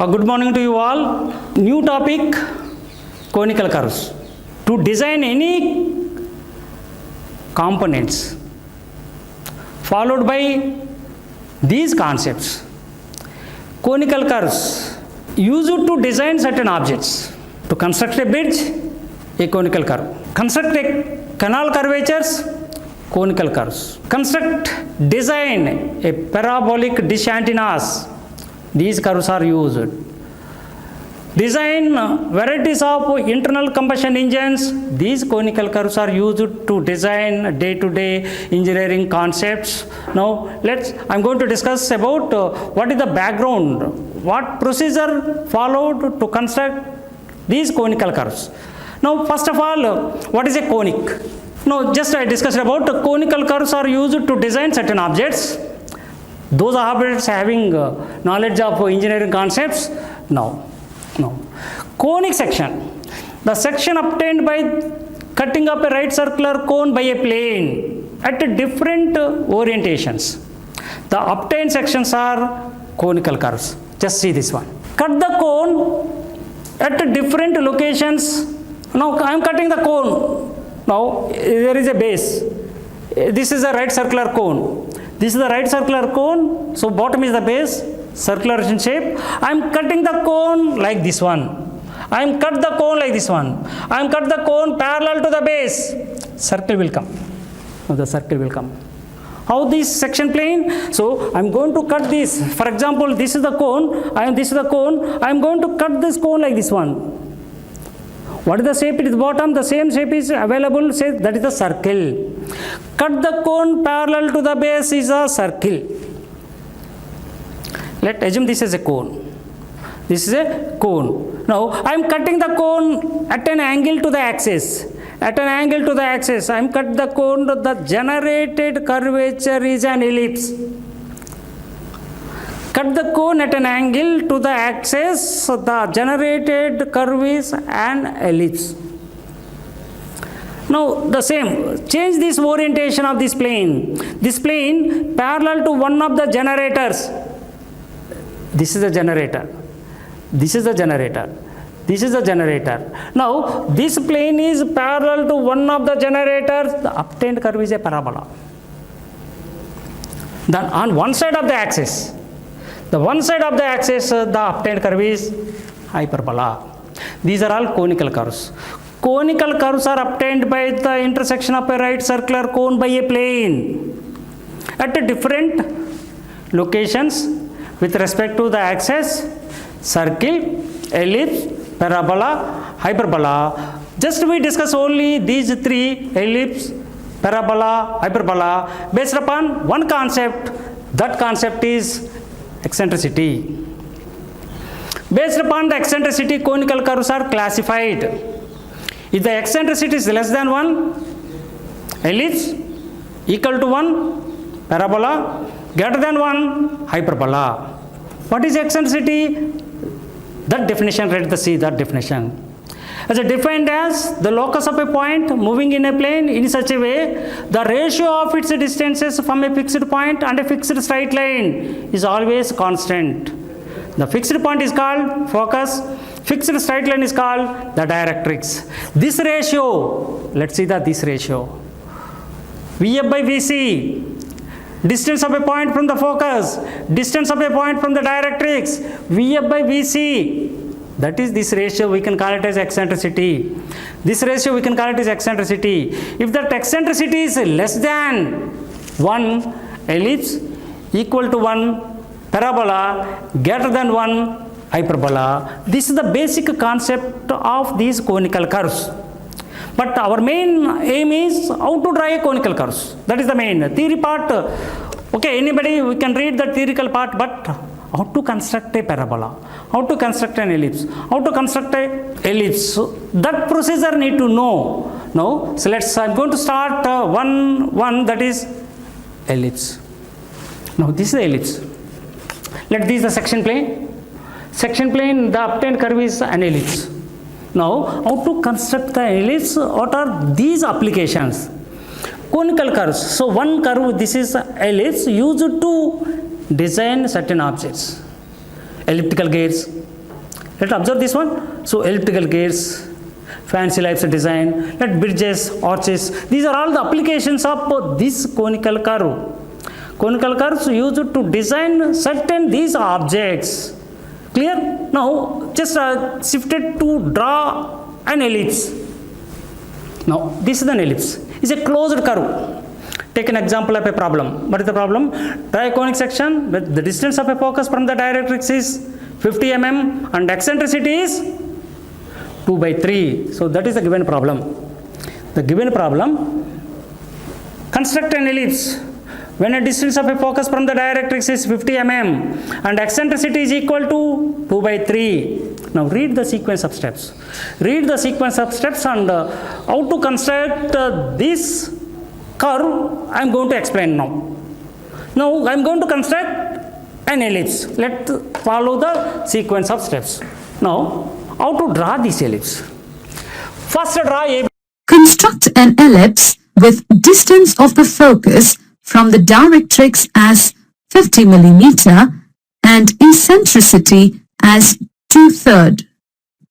Good morning to you all. New topic, conical curves. To design any components followed by these concepts. Conical curves used to design certain objects. To construct a bridge, a conical curve. Construct a canal curvatures, conical curves. Construct, design a parabolic dish antennas. These curves are used. Design varieties of internal combustion engines. These conical curves are used to design day-to-day engineering concepts. Now, I'm going to discuss about what is the background, what procedure followed to construct these conical curves. Now, first of all, what is a conic? Now, just I discussed about conical curves are used to design certain objects. Those objects having knowledge of engineering concepts. Now, conic section. The section obtained by cutting up a right circular cone by a plane at different orientations. The obtained sections are conical curves. Just see this one. Cut the cone at different locations. Now, I am cutting the cone. Now, there is a base. This is a right circular cone. This is the right circular cone. So, bottom is the base, circular in shape. I am cutting the cone like this one. I am cut the cone like this one. I am cut the cone parallel to the base. Circle will come. Now, the circle will come. How this section plane? So, I am going to cut this. For example, this is the cone. This is the cone. I am going to cut this cone like this one. What is the shape? It is bottom. The same shape is available. Say that is the circle. Cut the cone parallel to the base is a circle. Let's assume this is a cone. This is a cone. Now, I am cutting the cone at an angle to the axis. At an angle to the axis, I am cut the cone. The generated curvature is an ellipse. Cut the cone at an angle to the axis. So, the generated curve is an ellipse. Now, the same. Change this orientation of this plane. This plane parallel to one of the generators. This is the generator. This is the generator. This is the generator. Now, this plane is parallel to one of the generators. The obtained curve is a parabola. Then on one side of the axis, the obtained curve is hyperbola. These are all conical curves. Conical curves are obtained by the intersection of a right circular cone by a plane at different locations with respect to the axis, circle, ellipse, parabola, hyperbola. Just we discuss only these three: ellipse, parabola, hyperbola, based upon one concept. That concept is eccentricity. Based upon the eccentricity, conical curves are classified. If the eccentricity is less than 1, ellipse, equal to 1, parabola, greater than 1, hyperbola. What is eccentricity? That definition, see that definition. As defined as the locus of a point moving in a plane in such a way, the ratio of its distances from a fixed point and a fixed straight line is always constant. The fixed point is called focus, fixed straight line is called the directrix. This ratio, let's see this ratio. VF by VC, distance of a point from the focus, distance of a point from the directrix, VF by VC. That is this ratio, we can call it as eccentricity. This ratio we can call it as eccentricity. If that eccentricity is less than 1, ellipse, equal to 1, parabola, greater than 1, hyperbola. This is the basic concept of these conical curves. But our main aim is how to draw a conical curves. That is the main theory part. Okay, anybody, we can read the theoretical part, but how to construct a parabola, how to construct an ellipse, how to construct a ellipse. So that procedure need to know. Now, so I'm going to start one that is ellipse. Now, this is the ellipse. This is the section plane. Section plane, the obtained curve is an ellipse. Now, how to construct the ellipse? What are these applications? Conical curves. So, one curve, this is ellipse used to design certain objects. Elliptical gears, Let observe this one. So electrical gears, fancy Ellipse design, let bridges, arches, these are all the applications of this conical curve. Conical curves used to design certain these objects. Clear? Now just shifted to draw an ellipse. Now this is an ellipse. It's a closed curve. Take an example of a problem. What is the problem? Draw a conic section with the distance of a focus from the directrix is 50 mm and eccentricity is 2/3. So that is the given problem. The given problem, construct an ellipse when a distance of a focus from the directrix is 50 mm and eccentricity is equal to 2/3. Now read the sequence of steps. Read the sequence of steps and how to construct this curve I am going to explain now. Now I am going to construct an ellipse. Let's follow the sequence of steps. Now how to draw this ellipse? First draw a. Construct an ellipse with distance of the focus from the directrix as 50 mm and eccentricity as 2/3.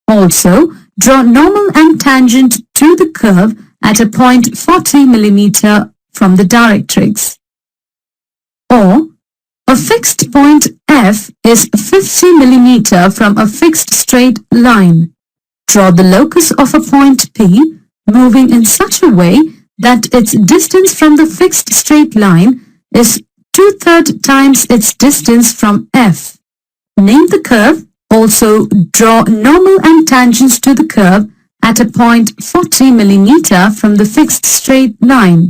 Also, draw normal and tangent to the curve at a point 40 mm from the directrix. Or, a fixed point F is 50 mm from a fixed straight line. Draw the locus of a point P moving in such a way that its distance from the fixed straight line is 2/3 times its distance from F. Name the curve. Also, draw normal and tangents to the curve at a point 40 mm from the fixed straight line.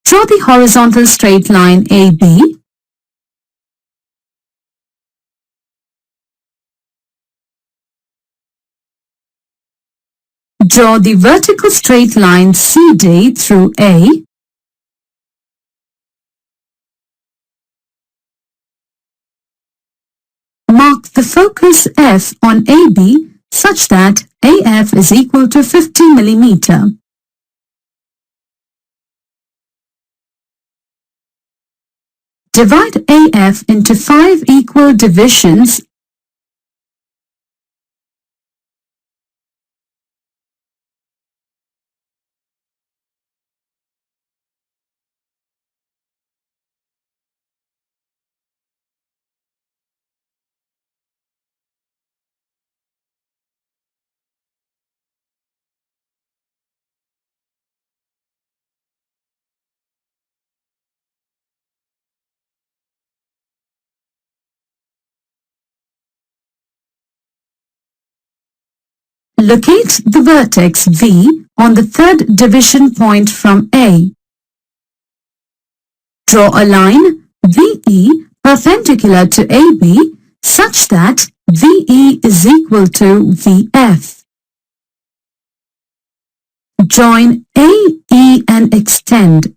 Draw the horizontal straight line AB. Draw the vertical straight line CD through A. Mark the focus F on AB such that AF is equal to 50 mm. Divide AF into 5 equal divisions. Locate the vertex V on the third division point from A. Draw a line VE perpendicular to AB such that VE is equal to VF. Join AE and extend.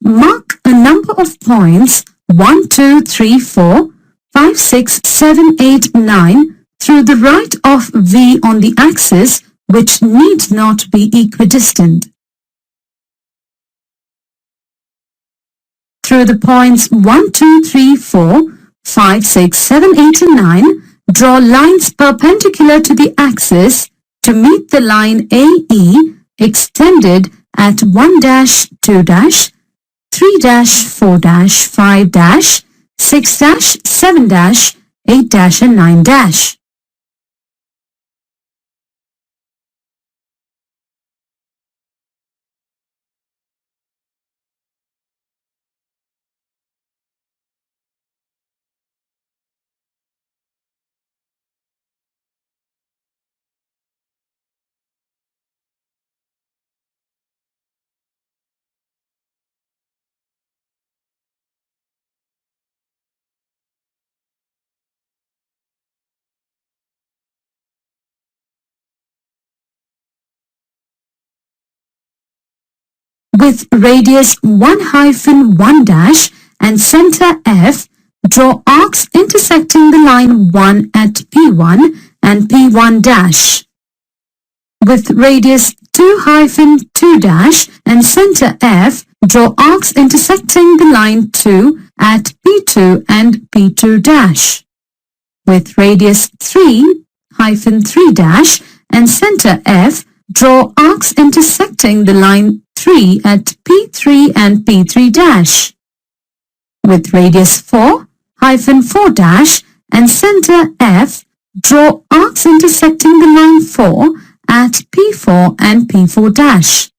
Mark a number of points 1, 2, 3, 4, 5, 6, 7, 8, 9 through the right of V on the axis which need not be equidistant. Through the points 1, 2, 3, 4, 5, 6, 7, 8 and 9, draw lines perpendicular to the axis to meet the line AE extended at 1 dash, 2 dash, 3 dash, 4 dash, 5 dash, 6 dash, 7 dash, 8 dash and 9 dash. With radius 1-1 dash and center F, draw arcs intersecting the line 1 at P1 and P1 dash. With radius 2-2 dash and center F, Draw arcs intersecting the line 2 at P2 and P2 dash. With radius 3-3 dash and center F, draw arcs intersecting the line 3 at P3 and P3 dash. With radius 4-4 dash and center F, draw arcs intersecting the line 4 at P4 and P4 dash.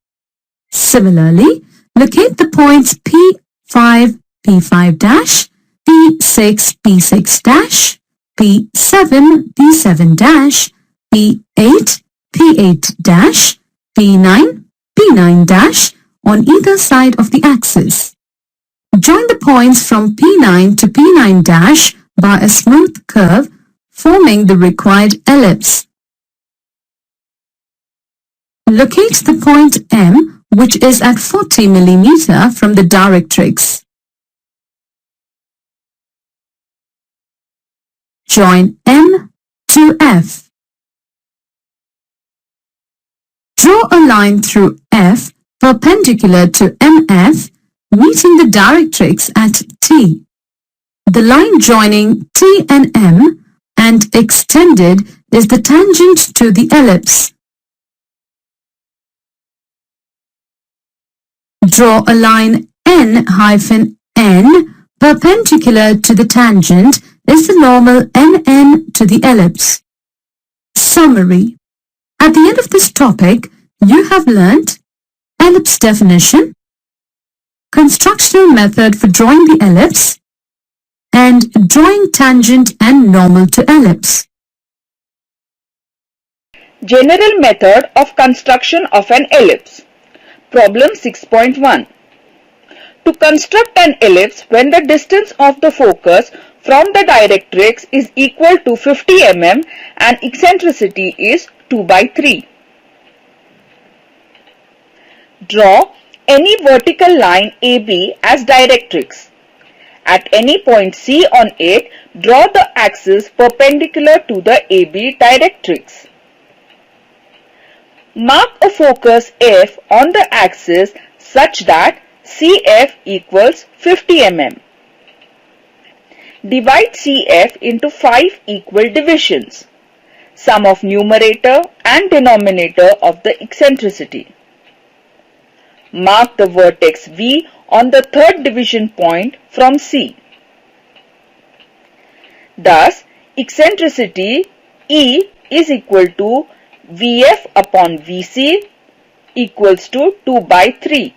Similarly, locate the points P5, P5 dash, P6, P6 dash, P7, P7 dash, P8, P8 dash, P9, P9 dash on either side of the axis. Join the points from P9 to P9 dash by a smooth curve, forming the required ellipse. Locate the point M, which is at 40 mm from the directrix. Join M to F. Draw a line through F perpendicular to MF, meeting the directrix at T. The line joining T and M and extended is the tangent to the ellipse. Draw a line N-N perpendicular to the tangent is the normal NN to the ellipse. Summary. At the end of this topic, you have learnt ellipse definition, constructional method for drawing the ellipse, and drawing tangent and normal to ellipse. General method of construction of an ellipse. Problem 6.1. To construct an ellipse when the distance of the focus from the directrix is equal to 50 mm and eccentricity is 2/3. Draw any vertical line AB as directrix. At any point C on it, draw the axis perpendicular to the AB directrix. Mark a focus F on the axis such that CF equals 50 mm. Divide CF into 5 equal divisions. Sum of numerator and denominator of the eccentricity. Mark the vertex V on the third division point from C. Thus, eccentricity E is equal to VF upon VC equals to 2/3.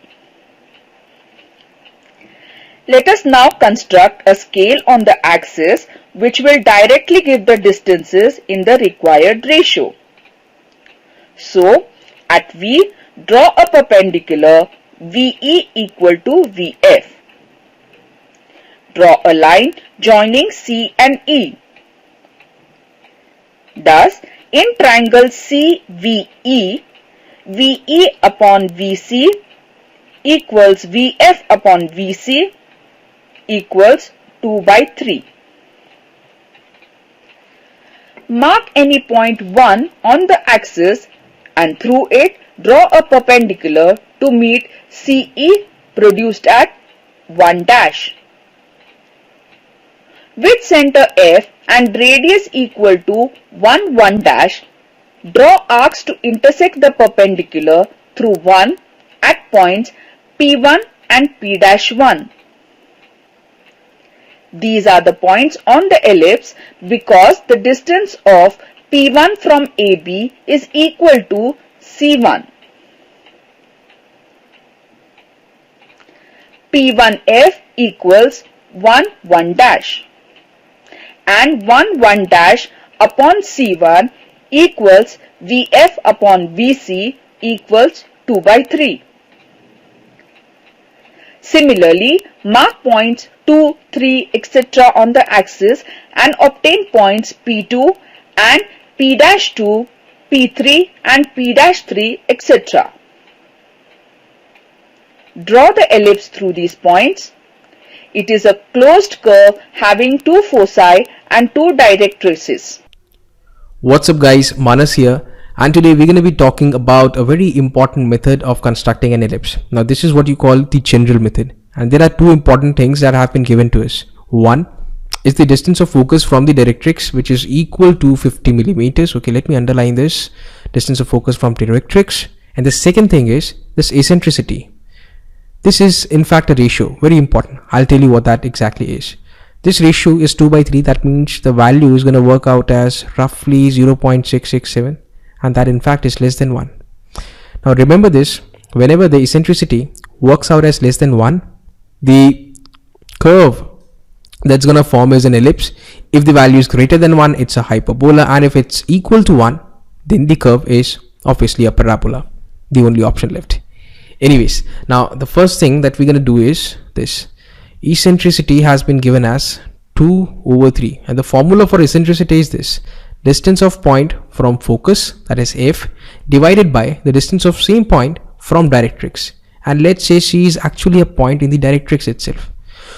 Let us now construct a scale on the axis which will directly give the distances in the required ratio. So, at V, draw a perpendicular VE equal to VF. Draw a line joining C and E. Thus, in triangle CVE, VE upon VC equals VF upon VC equals 2/3. Mark any point 1 on the axis and through it draw a perpendicular to meet CE produced at 1 dash. With center F and radius equal to 1 dash, draw arcs to intersect the perpendicular through 1 at points P1 and P-1. These are the points on the ellipse because the distance of P1 from AB is equal to C1. P1F equals 1 dash and 1 dash upon C1 equals VF upon VC equals 2/3. Similarly, mark points 2, 3, etc. on the axis and obtain points P2 and P-2, P3 and P-3, etc. Draw the ellipse through these points. It is a closed curve having 2 foci and 2 directrices. What's up guys, Manas here, and today we're going to be talking about a very important method of constructing an ellipse. Now this is what you call the general method, and there are two important things that have been given to us. One is the distance of focus from the directrix, which is equal to 50 millimeters. Okay, let me underline this: distance of focus from directrix. And the second thing is this eccentricity. This is in fact a ratio, very important. I'll tell you what that exactly is. This ratio is 2/3. That means the value is going to work out as roughly 0.667, and that in fact is less than 1. Now remember this: whenever the eccentricity works out as less than 1, the curve that's going to form is an ellipse. If the value is greater than 1, it's a hyperbola, and if it's equal to 1, then the curve is obviously a parabola, the only option left. Anyways, now the first thing that we're going to do is this: eccentricity has been given as 2/3, and the formula for eccentricity is this: distance of point from focus, that is f, divided by the distance of same point from directrix. And let's say C is actually a point in the directrix itself.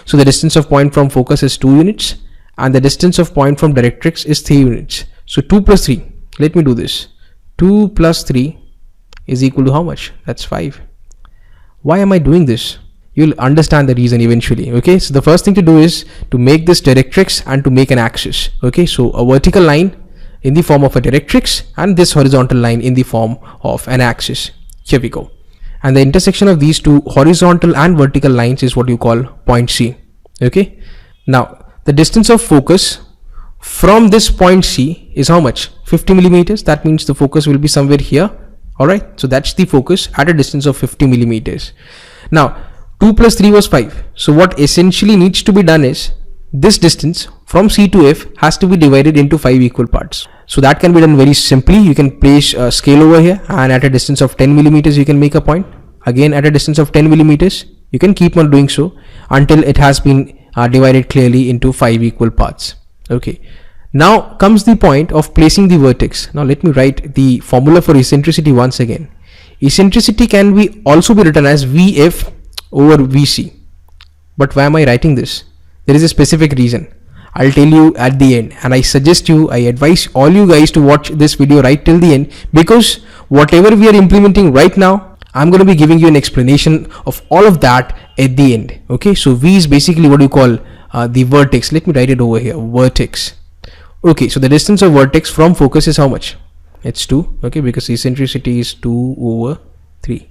So the distance of point from focus is 2 units, and the distance of point from directrix is 3 units. So 2 plus 3, let me do this: 2 plus 3 is equal to how much? That's 5. Why am I doing this? You'll understand the reason eventually. Okay, so the first thing to do is to make this directrix and to make an axis. Okay, so a vertical line in the form of a directrix and this horizontal line in the form of an axis. Here we go. And the intersection of these two horizontal and vertical lines is what you call point C. Okay, now the distance of focus from this point C is how much? 50 millimeters. That means the focus will be somewhere here. Alright, so that's the focus at a distance of 50 millimeters. Now 2 plus 3 was 5. So what essentially needs to be done is this distance from C to F has to be divided into 5 equal parts. So that can be done very simply. You can place a scale over here, and at a distance of 10 millimeters you can make a point. Again, at a distance of 10 millimeters you can keep on doing so until it has been divided clearly into 5 equal parts. Okay, now comes the point of placing the vertex. Now let me write the formula for eccentricity once again. Eccentricity can be also be written as Vf over Vc. But why am I writing this? There is a specific reason. I'll tell you at the end, and I advise all you guys to watch this video right till the end, because whatever we are implementing right now, I'm going to be giving you an explanation of all of that at the end. Okay, so V is basically what you call the vertex. Let me write it over here: vertex. Okay, so the distance of vertex from focus is how much? It's 2. Okay, because eccentricity is 2/3.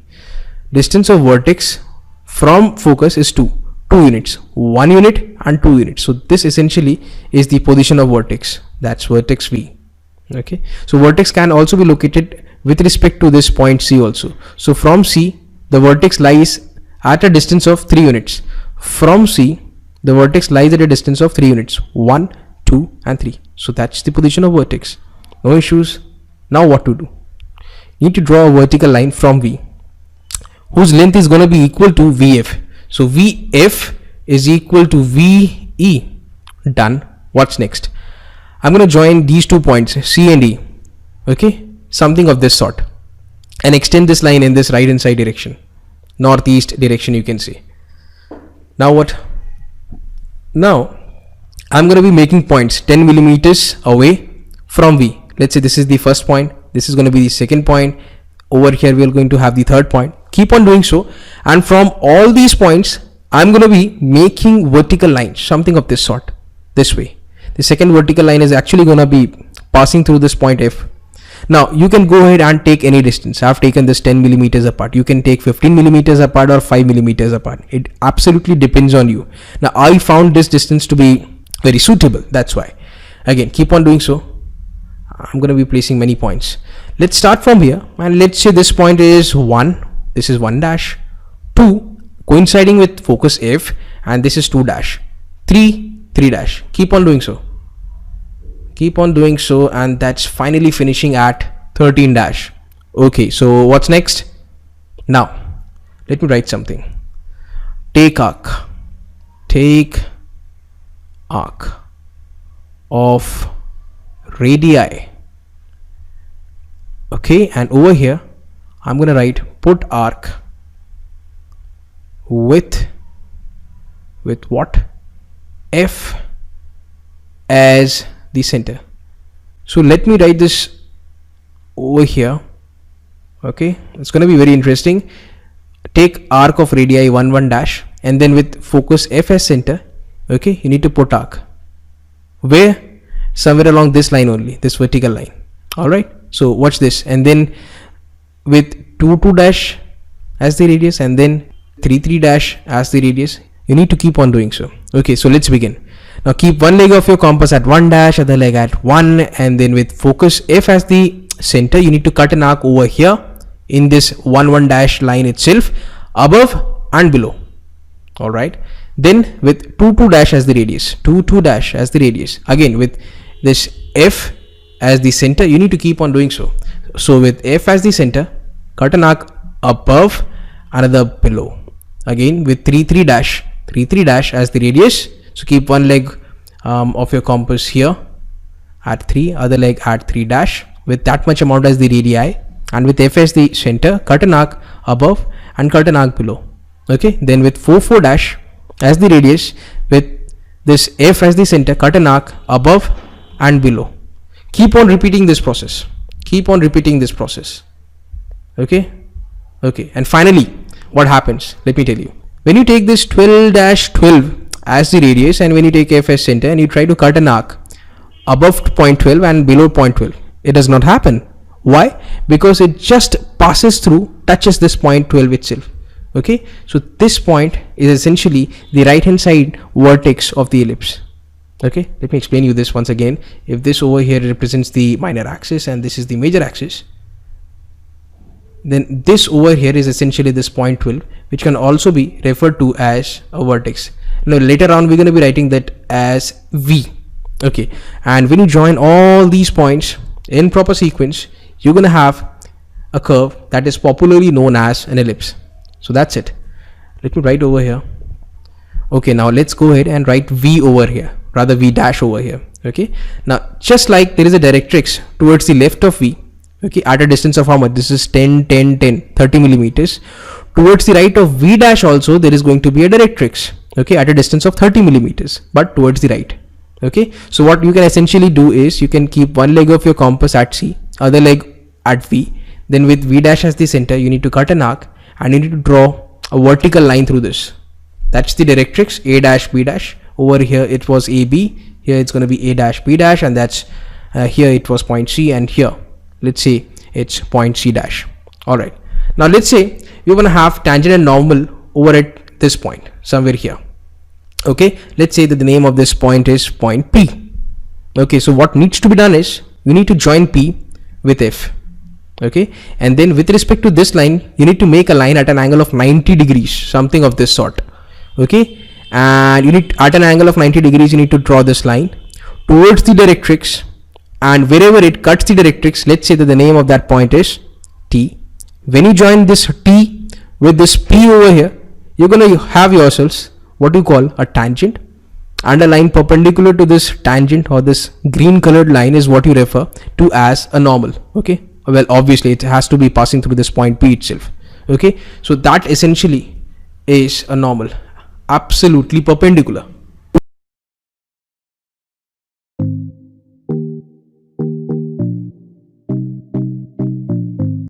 Distance of vertex from focus is 2 units, 1 unit and 2 units. So this essentially is the position of vertex. That's vertex V. Okay, so vertex can also be located with respect to this point C also. So from C, the vertex lies at a distance of 3 units. From C, the vertex lies at a distance of 3 units: 1, 2 and 3. So that's the position of vertex. No issues. Now what to do? You need to draw a vertical line from V, whose length is going to be equal to Vf. So Vf is equal to Ve. Done. What's next? I'm going to join these 2 points, C and E. Okay, something of this sort, and extend this line in this right hand side direction, northeast direction, you can say. Now what? Now I'm going to be making points 10 millimeters away from V. Let's say this is the first point, this is going to be the second point, over here we are going to have the third point. Keep on doing so, and from all these points I'm going to be making vertical lines, something of this sort, this way. The second vertical line is actually going to be passing through this point F. Now you can go ahead and take any distance. I have taken this 10 millimeters apart. You can take 15 millimeters apart or 5 millimeters apart. It absolutely depends on you. Now I found this distance to be very suitable, that's why. Again, keep on doing so. I'm going to be placing many points. Let's start from here, and let's say this point is 1. This is 1 dash, 2 coinciding with focus F, and this is 2 dash, 3 dash. Keep on doing so. Keep on doing so, and that's finally finishing at 13 dash. Okay, so what's next? Now let me write something. Take arc of radii. Okay, and over here I'm going to write put arc with what? F as the center. So let me write this over here. Okay, it's going to be very interesting. Take arc of radii 1 1 dash, and then with focus F as center, okay, you need to put arc where? Somewhere along this line only, this vertical line. All right, so watch this, and then with 2 2 dash as the radius, and then 3 3 dash as the radius, you need to keep on doing so. Okay, so let's begin. Now keep one leg of your compass at 1 dash, other leg at 1, and then with focus F as the center, you need to cut an arc over here in this 1 1 dash line itself, above and below. All right, then with 2 2 dash as the radius, 2 2 dash as the radius, again with this F as the center, you need to keep on doing so. So with F as the center, cut an arc above, another below, again with 3 3 dash, 3 3 dash as the radius. So keep one leg of your compass here at 3, other leg at 3 dash, with that much amount as the radii, and with F as the center, cut an arc above and cut an arc below. Okay, then with 4 4 dash as the radius, with this F as the center, cut an arc above and below. Keep on repeating this process, keep on repeating this process. Okay, and finally what happens, let me tell you. When you take this 12 dash 12 as the radius, and when you take F as center and you try to cut an arc above point 12 and below point 12, it does not happen. Why? Because it just passes through, touches this point 12 itself. Okay, so this point is essentially the right hand side vertex of the ellipse. Okay, let me explain you this once again. If this over here represents the minor axis and this is the major axis, then this over here is essentially this point 12, which can also be referred to as a vertex. Now later on we're going to be writing that as V. Okay, and when you join all these points in proper sequence, you're going to have a curve that is popularly known as an ellipse. So that's it. Let me write over here. Okay, now let's go ahead and write V over here, rather V dash over here. Okay, now just like there is a directrix towards the left of V, okay, at a distance of how much? This is 10 10 10 30 millimeters. Towards the right of V dash also there is going to be a directrix, okay, at a distance of 30 millimeters, but towards the right. Okay, so what you can essentially do is you can keep one leg of your compass at C, other leg at V, then with V dash as the center, you need to cut an arc and you need to draw a vertical line through this. That's the directrix, A dash B dash. Over here it was AB, here it's going to be A dash B dash, and that's here it was point C, and here let's say it's point C dash. All right, now let's say you're going to have tangent and normal over at this point somewhere here. Okay, let's say that the name of this point is point P. Okay, so what needs to be done is you need to join P with F. Okay, and then with respect to this line, you need to make a line at an angle of 90 degrees, something of this sort. Okay, and you need at an angle of 90 degrees, you need to draw this line towards the directrix, and wherever it cuts the directrix, let's say that the name of that point is T. When you join this T with this P over here, you're going to have yourselves what you call a tangent, and a line perpendicular to this tangent or this green colored line is what you refer to as a normal. Okay, well obviously it has to be passing through this point P itself. Okay, so that essentially is a normal, absolutely perpendicular.